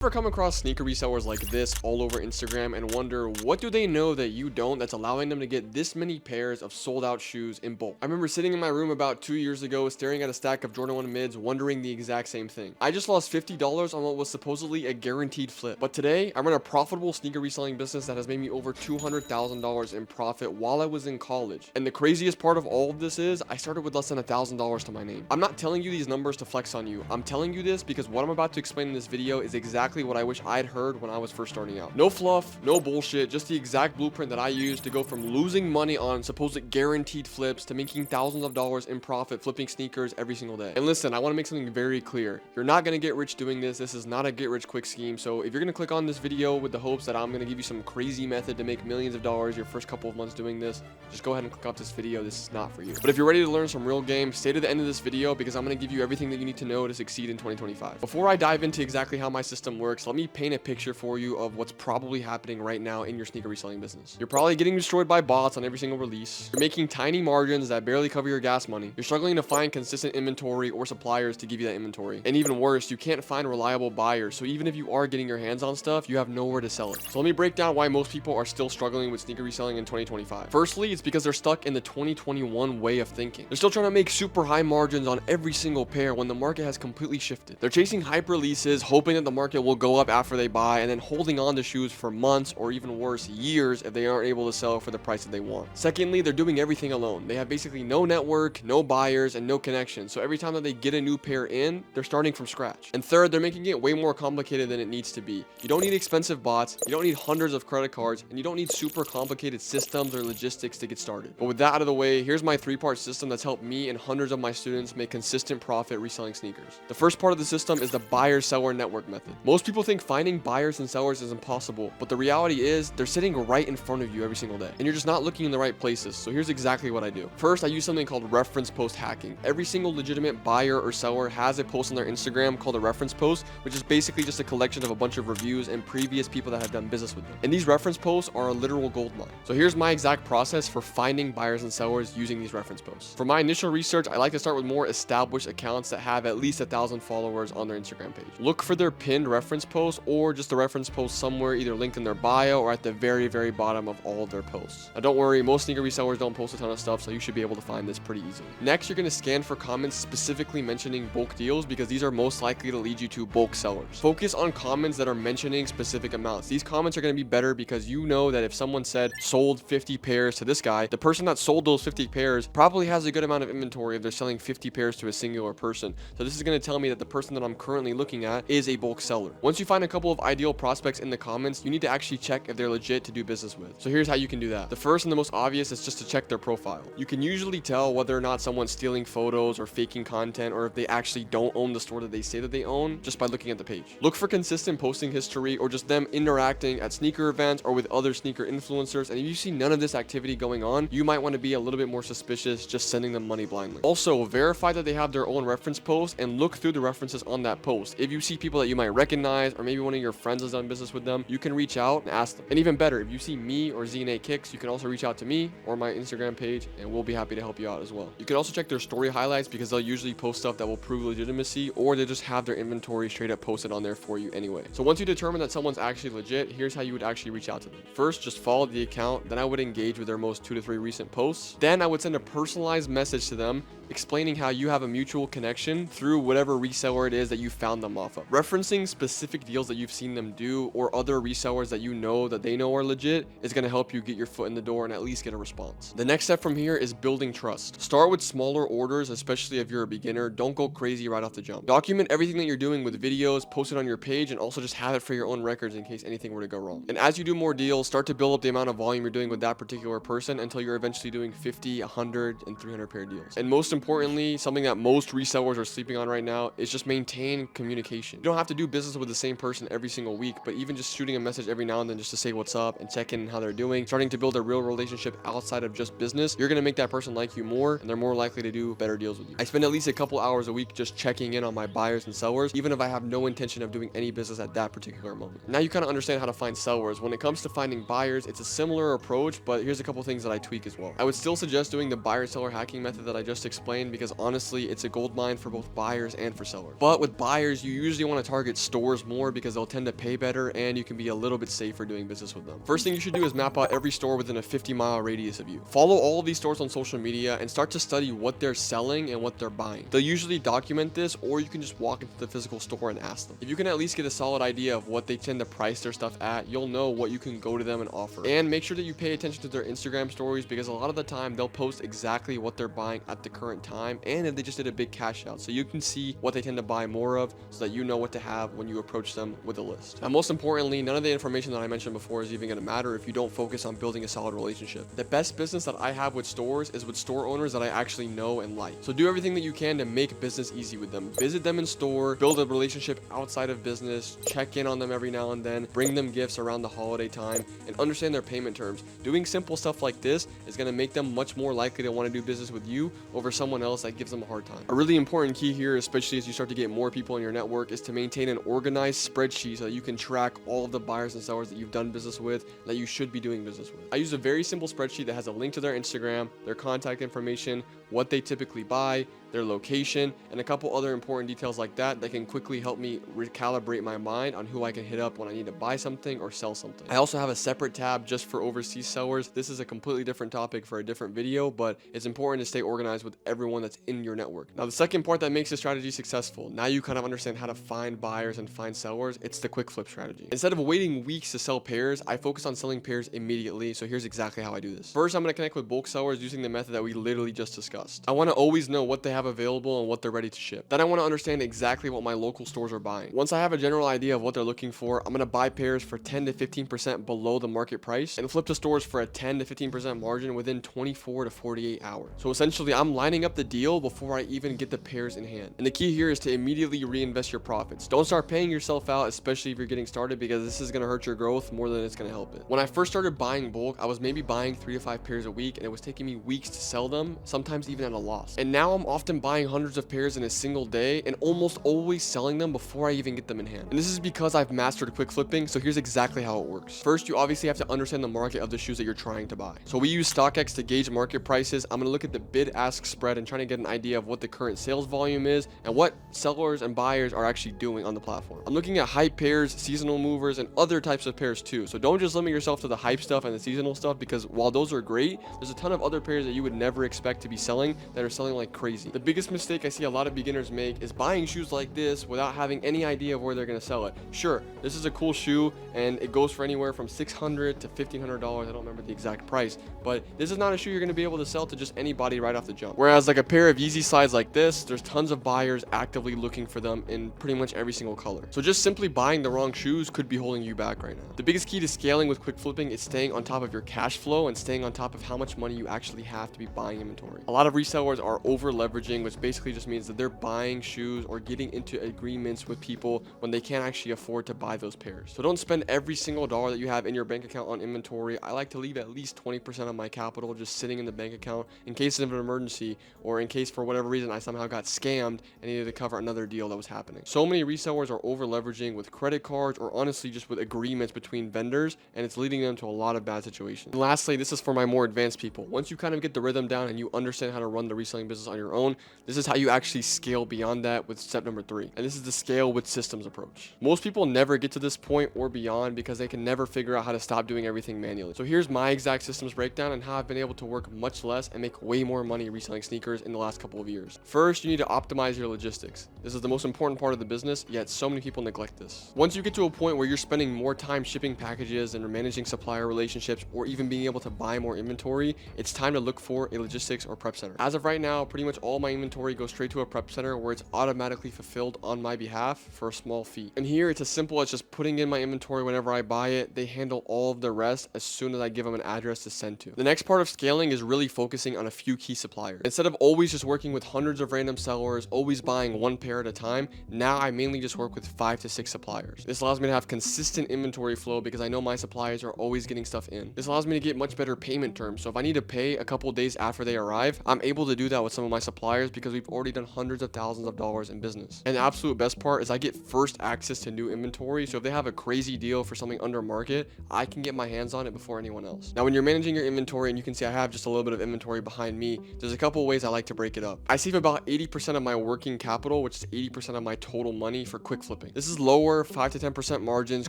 Ever come across sneaker resellers like this all over Instagram and wonder what do they know that you don't that's allowing them to get this many pairs of sold out shoes in bulk? I remember sitting in my room about 2 years ago staring at a stack of Jordan 1 mids wondering the exact same thing. I just lost $50 on what was supposedly a guaranteed flip. But today I run a profitable sneaker reselling business that has made me over $200,000 in profit while I was in college. And the craziest part of all of this is I started with less than $1,000 to my name. I'm not telling you these numbers to flex on you. I'm telling you this because what I'm about to explain in this video is exactly what I wish I'd heard when I was first starting out. No fluff, no bullshit, just the exact blueprint that I used to go from losing money on supposed guaranteed flips to making thousands of dollars in profit flipping sneakers every single day. And listen, I want to make something very clear. You're not going to get rich doing this. This is not a get rich quick scheme. So if you're going to click on this video with the hopes that I'm going to give you some crazy method to make millions of dollars your first couple of months doing this, just go ahead and click off this video. This is not for you. But if you're ready to learn some real game, stay to the end of this video because I'm going to give you everything that you need to know to succeed in 2025. Before I dive into exactly how my system works, let me paint a picture for you of what's probably happening right now in your sneaker reselling business. You're probably getting destroyed by bots on every single release. You're making tiny margins that barely cover your gas money. You're struggling to find consistent inventory or suppliers to give you that inventory. And even worse, you can't find reliable buyers. So even if you are getting your hands on stuff, you have nowhere to sell it. So let me break down why most people are still struggling with sneaker reselling in 2025. Firstly, it's because they're stuck in the 2021 way of thinking. They're still trying to make super high margins on every single pair when the market has completely shifted. They're chasing hype releases, hoping that the market will go up after they buy, and then holding on to shoes for months or even worse, years if they aren't able to sell for the price that they want. Secondly, they're doing everything alone. They have basically no network, no buyers, and no connections. So every time that they get a new pair in, they're starting from scratch. And third, they're making it way more complicated than it needs to be. You don't need expensive bots, you don't need hundreds of credit cards, and you don't need super complicated systems or logistics to get started. But with that out of the way, here's my 3-part system that's helped me and hundreds of my students make consistent profit reselling sneakers. The first part of the system is the buyer-seller network method. Most people think finding buyers and sellers is impossible, but the reality is they're sitting right in front of you every single day and you're just not looking in the right places. So here's exactly what I do. First, I use something called reference post hacking. Every single legitimate buyer or seller has a post on their Instagram called a reference post, which is basically just a collection of a bunch of reviews and previous people that have done business with them. And these reference posts are a literal gold mine. So here's my exact process for finding buyers and sellers using these reference posts. For my initial research, I like to start with more established accounts that have at least 1,000 followers on their Instagram page. Look for their pinned reference post or just a reference post somewhere either linked in their bio or at the very bottom of all of their posts. Now don't worry, most sneaker resellers don't post a ton of stuff, so you should be able to find this pretty easily. Next, you're going to scan for comments specifically mentioning bulk deals because these are most likely to lead you to bulk sellers. Focus on comments that are mentioning specific amounts. These comments are going to be better because you know that if someone said sold 50 pairs to this guy, the person that sold those 50 pairs probably has a good amount of inventory if they're selling 50 pairs to a singular person. So this is going to tell me that the person that I'm currently looking at is a bulk seller. Once you find a couple of ideal prospects in the comments, you need to actually check if they're legit to do business with. So here's how you can do that. The first and the most obvious is just to check their profile. You can usually tell whether or not someone's stealing photos or faking content or if they actually don't own the store that they say that they own just by looking at the page. Look for consistent posting history or just them interacting at sneaker events or with other sneaker influencers. And if you see none of this activity going on, you might want to be a little bit more suspicious just sending them money blindly. Also, verify that they have their own reference post and look through the references on that post. If you see people that you might recognize or maybe one of your friends has done business with them, you can reach out and ask them. And even better, if you see me or Zain Kicks, you can also reach out to me or my Instagram page and we'll be happy to help you out as well. You can also check their story highlights because they'll usually post stuff that will prove legitimacy or they just have their inventory straight up posted on there for you anyway. So once you determine that someone's actually legit, here's how you would actually reach out to them. First, just follow the account. Then I would engage with their most 2 to 3 recent posts. Then I would send a personalized message to them explaining how you have a mutual connection through whatever reseller it is that you found them off of. Referencing specific deals that you've seen them do or other resellers that you know that they know are legit is going to help you get your foot in the door and at least get a response. The next step from here is building trust. Start with smaller orders, especially if you're a beginner. Don't go crazy right off the jump. Document everything that you're doing with videos, post it on your page, and also just have it for your own records in case anything were to go wrong. And as you do more deals, start to build up the amount of volume you're doing with that particular person until you're eventually doing 50, 100, and 300 pair deals. And most importantly, something that most resellers are sleeping on right now is just maintain communication. You don't have to do business with the same person every single week, but even just shooting a message every now and then just to say what's up and check in how they're doing, starting to build a real relationship outside of just business, you're going to make that person like you more and they're more likely to do better deals with you. I spend at least a couple hours a week just checking in on my buyers and sellers, even if I have no intention of doing any business at that particular moment. Now you kind of understand how to find sellers. When it comes to finding buyers, it's a similar approach, but here's a couple things that I tweak as well. I would still suggest doing the buyer seller hacking method that I just explained explain because honestly, it's a gold mine for both buyers and for sellers. But with buyers, you usually want to target stores more because they'll tend to pay better and you can be a little bit safer doing business with them. First thing you should do is map out every store within a 50-mile radius of you. Follow all of these stores on social media and start to study what they're selling and what they're buying. They'll usually document this, or you can just walk into the physical store and ask them. If you can at least get a solid idea of what they tend to price their stuff at, you'll know what you can go to them and offer. And make sure that you pay attention to their Instagram stories because a lot of the time they'll post exactly what they're buying at the current time and if they just did a big cash out, so you can see what they tend to buy more of so that you know what to have when you approach them with a list. And most importantly, none of the information that I mentioned before is even going to matter if you don't focus on building a solid relationship. The best business that I have with stores is with store owners that I actually know and like. So do everything that you can to make business easy with them. Visit them in store, build a relationship outside of business, check in on them every now and then, bring them gifts around the holiday time, and understand their payment terms. Doing simple stuff like this is going to make them much more likely to want to do business with you over someone else that gives them a hard time. A really important key here, especially as you start to get more people in your network, is to maintain an organized spreadsheet so that you can track all of the buyers and sellers that you've done business with, that you should be doing business with. I use a very simple spreadsheet that has a link to their Instagram, their contact information, what they typically buy, their location, and a couple other important details like that can quickly help me recalibrate my mind on who I can hit up when I need to buy something or sell something. I also have a separate tab just for overseas sellers. This is a completely different topic for a different video, but it's important to stay organized with everyone that's in your network. Now, the second part that makes this strategy successful, now you kind of understand how to find buyers and find sellers, it's the quick flip strategy. Instead of waiting weeks to sell pairs, I focus on selling pairs immediately. So here's exactly how I do this. First, I'm going to connect with bulk sellers using the method that we literally just discussed. I want to always know what they have available and what they're ready to ship. Then I want to understand exactly what my local stores are buying. Once I have a general idea of what they're looking for, I'm going to buy pairs for 10 to 15% below the market price and flip to stores for a 10 to 15% margin within 24 to 48 hours. So essentially, I'm lining up the deal before I even get the pairs in hand. And the key here is to immediately reinvest your profits. Don't start paying yourself out, especially if you're getting started, because this is going to hurt your growth more than it's going to help it. When I first started buying bulk, I was maybe buying 3 to 5 pairs a week, and it was taking me weeks to sell them, sometimes even at a loss. And now I'm often buying hundreds of pairs in a single day and almost always selling them before I even get them in hand. And this is because I've mastered quick flipping, so here's exactly how it works. First, you obviously have to understand the market of the shoes that you're trying to buy. So we use StockX to gauge market prices. I'm going to look at the bid-ask spread and trying to get an idea of what the current sales volume is and what sellers and buyers are actually doing on the platform. I'm looking at hype pairs, seasonal movers, and other types of pairs too. So don't just limit yourself to the hype stuff and the seasonal stuff, because while those are great, there's a ton of other pairs that you would never expect to be selling that are selling like crazy. The biggest mistake I see a lot of beginners make is buying shoes like this without having any idea of where they're going to sell it. Sure, this is a cool shoe and it goes for anywhere from $600 to $1,500. I don't remember the exact price, but this is not a shoe you're going to be able to sell to just anybody right off the jump. Whereas like a pair of Yeezy slides like this, there's tons of buyers actively looking for them in pretty much every single color. So just simply buying the wrong shoes could be holding you back right now. The biggest key to scaling with quick flipping is staying on top of your cash flow and staying on top of how much money you actually have to be buying inventory. A lot of resellers are over leveraging, which basically just means that they're buying shoes or getting into agreements with people when they can't actually afford to buy those pairs. So don't spend every single dollar that you have in your bank account on inventory. I like to leave at least 20% of my capital just sitting in the bank account in case of an emergency, or in case for whatever reason I somehow got scammed and needed to cover another deal that was happening. So many resellers are over leveraging with credit cards or honestly just with agreements between vendors, and it's leading them to a lot of bad situations. And lastly, this is for my more advanced people. Once you kind of get the rhythm down and you understand how to run the reselling business on your own, this is how you actually scale beyond that with step number 3. And this is the scale with systems approach. Most people never get to this point or beyond because they can never figure out how to stop doing everything manually. So here's my exact systems breakdown and how I've been able to work much less and make way more money reselling sneakers in the last couple of years. First, you need to optimize your logistics. This is the most important part of the business, yet so many people neglect this. Once you get to a point where you're spending more time shipping packages and managing supplier relationships, or even being able to buy more inventory, it's time to look for a logistics or prep center. As of right now, pretty much all my inventory goes straight to a prep center where it's automatically fulfilled on my behalf for a small fee. And here it's as simple as just putting in my inventory whenever I buy it. They handle all of the rest as soon as I give them an address to send to. The next part of scaling is really focusing on a few key suppliers. Instead of always just working with hundreds of random sellers, always buying one pair at a time, now I mainly just work with 5 to 6 suppliers. This allows me to have consistent inventory flow because I know my suppliers are always getting stuff in. This allows me to get much better payment terms. So if I need to pay a couple days after they arrive, I'm able to do that with some of my suppliers because we've already done hundreds of thousands of dollars in business. And the absolute best part is I get first access to new inventory. So if they have a crazy deal for something under market, I can get my hands on it before anyone else. Now, when you're managing your inventory, and you can see I have just a little bit of inventory behind me, there's a couple ways I like to break it up. I save about 80% of my working capital, which is 80% of my total money, for quick flipping. This is lower 5 to 10% margins,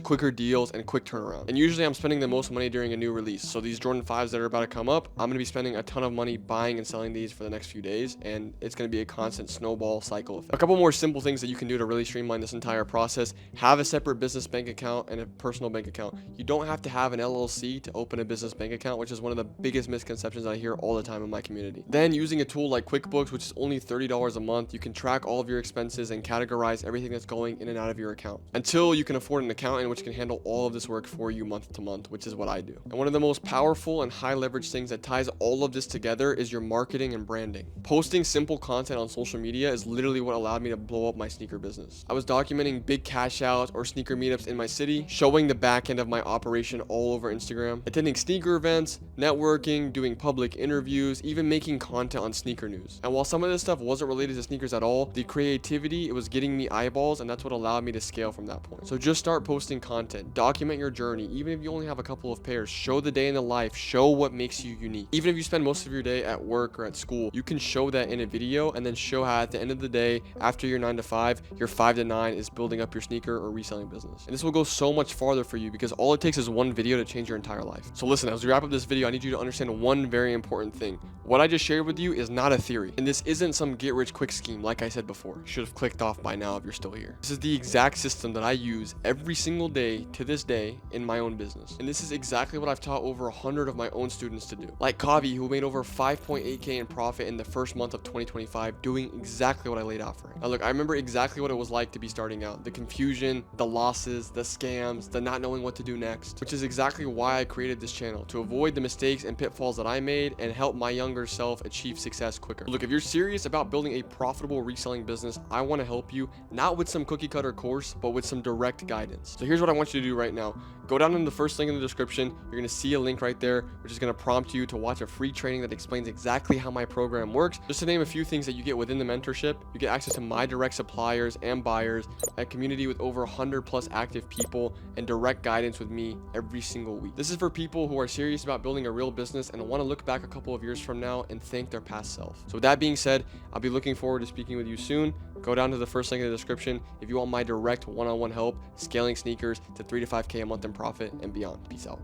quicker deals, and quick turnaround. And usually I'm spending the most money during a new release. So these Jordan 5s that are about to come up, I'm going to be spending a ton of money buying and selling these for the next few days, and it's going to be a constant snowball cycle effect. A couple more simple things that you can do to really streamline this entire process: have a separate business bank account and a personal bank account. You don't have to have an LLC to open a business bank account, which is one of the biggest misconceptions I hear all the time in my community. Then, using a tool like QuickBooks, which is only $30 a month, you can track all of your expenses and categorize everything that's going in and out of your account, until you can afford an accountant which can handle all of this work for you month to month, which is what I do. And one of the most powerful and high leverage things that ties all of this together is your marketing and branding. Posting simple content on social media is literally what allowed me to blow up my sneaker business. I was documenting big cash outs or sneaker meetups in my city, showing the back end of my operation all over Instagram, attending sneaker events, networking, doing public interviews, even making content on sneaker news. And while some of this stuff wasn't related to sneakers at all, the creativity, it was getting me eyeballs, and that's what allowed me to scale from that point. So just start posting content, document your journey. Even if you only have a couple of pairs, show the day in the life, show what makes you unique. Even if you spend most of your day at work or at school, you can show that in a video, and then show how at the end of the day, after your 9 to 5, your 5 to 9 is building up your sneaker or reselling business. And this will go so much farther for you, because all it takes is one video to change your entire life. So listen, as we wrap up this video, I need you to understand one very important thing. What I just shared with you is not a theory, and this isn't some get rich quick scheme like I said before. You should have clicked off by now if you're still here. This is the exact system that I use every single day to this day in my own business. And this is exactly what I've taught over 100 of my own students to do. Like Kavi, who made over 5.8K in profit in the first month of 2025, doing exactly what I laid out for him. Now look, I remember exactly what it was like to be starting out. The confusion, the losses, the scams, the not knowing what to do next, which is exactly why I created this channel, to avoid the mistakes and pitfalls that I made and help my younger self achieve success quicker. Look, if you're serious about building a profitable reselling business, I want to help you, not with some cookie cutter course, but with some direct guidance. So here's what I want you to do right now. Go down in the first link in the description. You're going to see a link right there, which is going to prompt you to watch a free training that explains exactly how my program works. Just to name a few things that you get within the mentorship: you get access to my direct suppliers and buyers, a community with over 100 plus active people, and direct guidance with me every single week. This is for people who are serious about building a real business and want to look back a couple of years from now and thank their past self. So with that being said, I'll be looking forward to speaking with you soon. Go down to the first link in the description if you want my direct one-on-one help scaling sneakers to 3 to 5K a month in profit and beyond. Peace out.